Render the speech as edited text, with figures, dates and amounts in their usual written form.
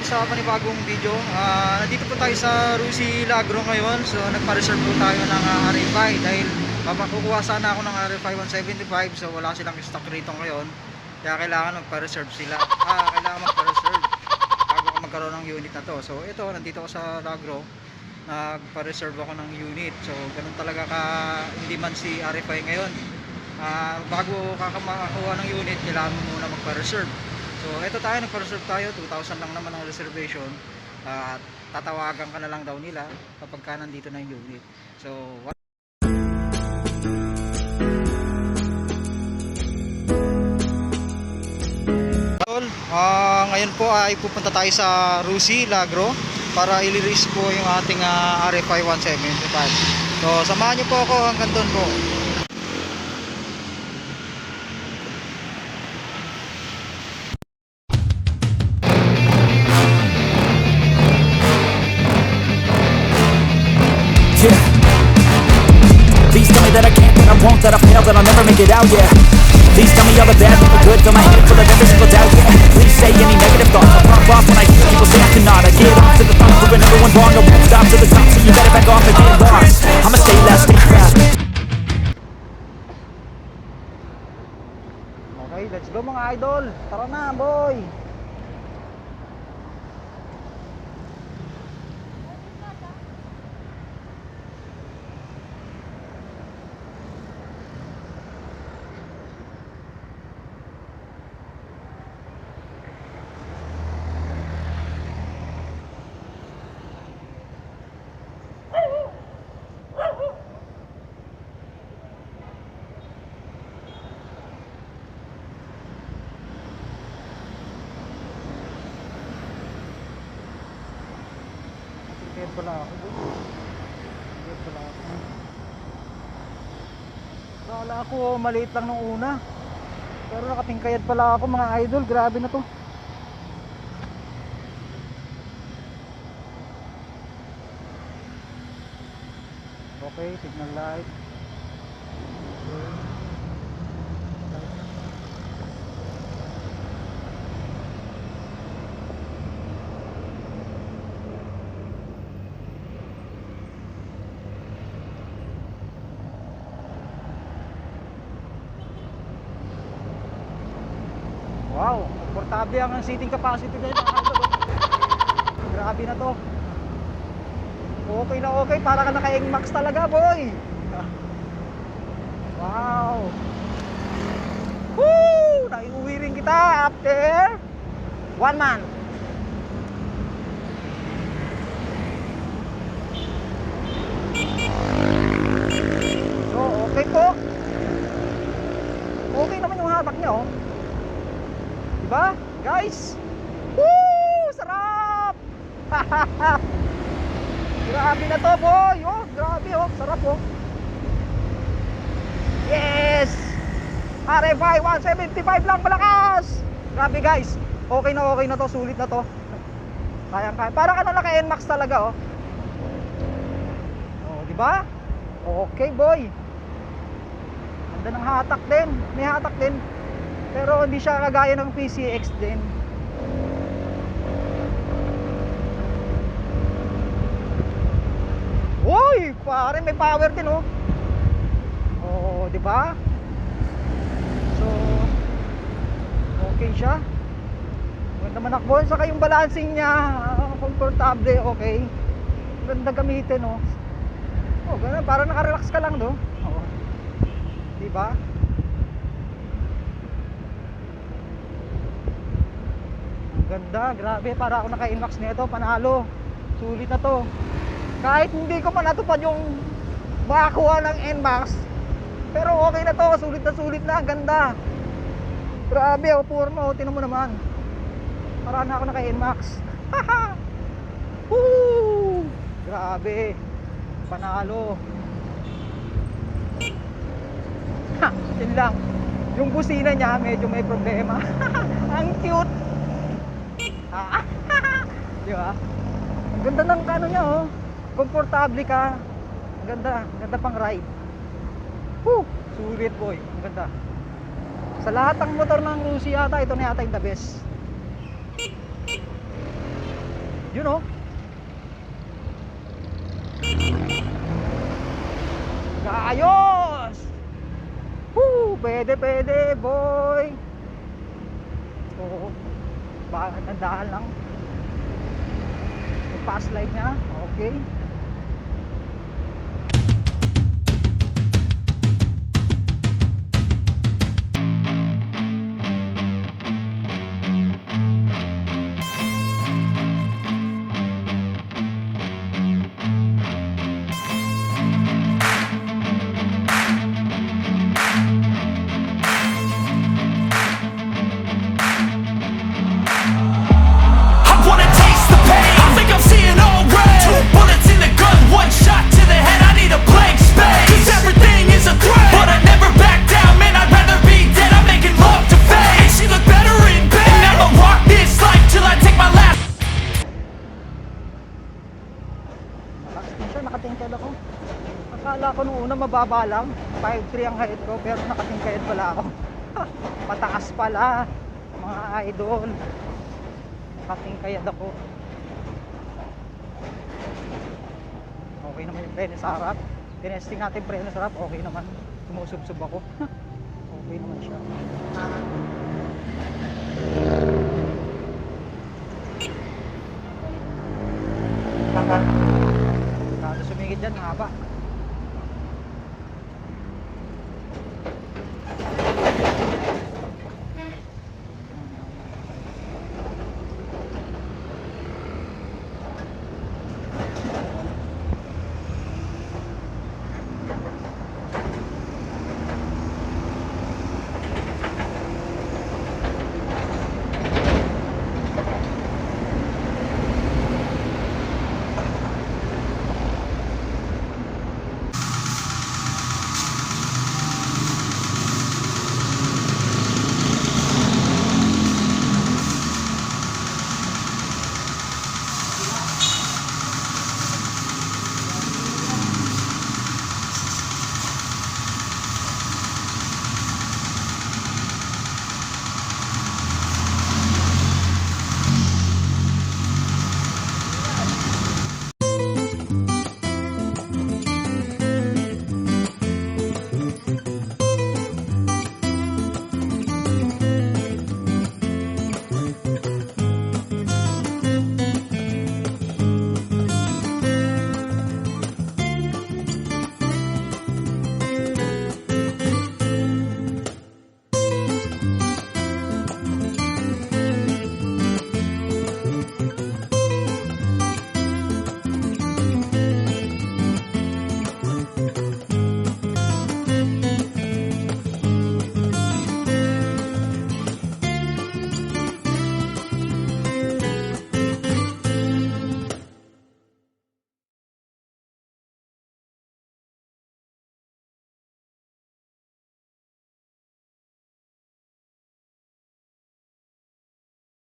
sa panibagong video. Nandito po tayo sa Rusi Lagro ngayon. So nagpa-reserve po tayo ng RA5 dahil mapakukuha sana ako ng RA5 175. So wala silang stock rito ngayon. Kaya kailangan magpa-reserve sila. Kailangan magpa-reserve bago ako magkaroon ng unit na to. So ito, nandito ako sa Lagro. Nagpa-reserve ako ng unit. So ganun talaga ka hindi man si RA5 ngayon. Bago makakuha ng unit, kailangan mo muna magpa-reserve. So ito tayo, nagpa-reserve tayo, 2,000 lang naman ang reservation. Tatawagan ka na lang daw nila kapag ka nandito na yung unit. So ngayon po ay pupunta tayo sa Rusi Lagro para i-release po yung ating RA5 175. So samahan nyo po ako hanggang doon po. Please tell me that I can't, that I won't, that I fail, that I'll never make it out, yeah. Please tell me all the bad, but the good, fill my head full of every single doubt, yeah. Please say any negative thoughts, I'll pop off when I hear people say I cannot. I get off to the top, proving everyone's wrong, I won't stop to the top, so you better back off and get lost. I'ma stay loud, stay fast. Okay, let's go mga idol. Tara na, boy. Kaya pala ako. Kaya pala ako. Kala ko maliit lang nung una. Pero nakatingkayad pala ako mga idol. Grabe na to. Okay, signal light. Wow, komportable ang seating capacity ngayon. Grabe na to. Okay na okay, para ka naka-NMAX talaga, boy. Wow. Woo! Naiuwi rin kita after 1 month. So, okay po. Okay naman yung hatak niya, oh. Diba, guys? Woo! Sarap! Grabe na to, boy. Oh, grabe, oh. Sarap, oh. Yes! RA5 175 lang, malakas! Grabe, guys. Okay na to. Sulit na to. Kaya. Para ka na naka-NMAX talaga, oh. Oh, diba? Okay, boy. Ganda ng hatak din. May hatak din. Pero hindi siya kagaya ng PCX din. Uy, pare, may power din, oh. Oh, di ba? So, okay siya. Ganda manakbo. Saka yung balancing niya, komportable, okay. Ganda gamitin, oh. Oh, ganda, para nakarelax ka lang, do. Oh. Di ba? Ganda, grabe, para ako naka-NMAX nito, panalo. Sulit na to. Kahit hindi ko pa natupad yung makakuha ng NMAX, pero okay na to, sulit na, ganda. Grabe, oh, purno, tinan mo naman. Para na ako naka-NMAX. Woo! Grabe. Panalo. Yun lang. Yung busina niya medyo may problema. Ang cute. Di ba? Ang ganda ng ano niya, oh. Komportable ka. Ang ganda pang ride. Woo! Sulit, boy. Ang ganda. Sa lahat ng motor ng Rusi yata, ito na yata yung the best. Yun oh. Ayos! Woo! Pwede, boy! So, baka nandahan lang. Yung fast light niya, okay. I wanna taste the pain. I think I'm seeing all red. 2 bullets in the gun, 1 shot to the head. I need a blank space. 'Cause everything is a threat, but I never back down. Man, I'd rather be dead. I'm making love to fame. And she look better in bed. And I'ma rock this life till I take my last. Minsan nakatingkad ako. Akala ko nung una mababa lang, 5'3 ang height ko, pero nakatingkad pala ako. Pataas pala, mga idol. Nakatingkad ako. Okay naman yung preno sa harap. Tinesting natin yung preno sa harap, okay naman. Sumusub-sub ako. Okay naman siya. Kado sumingit dyan, haba.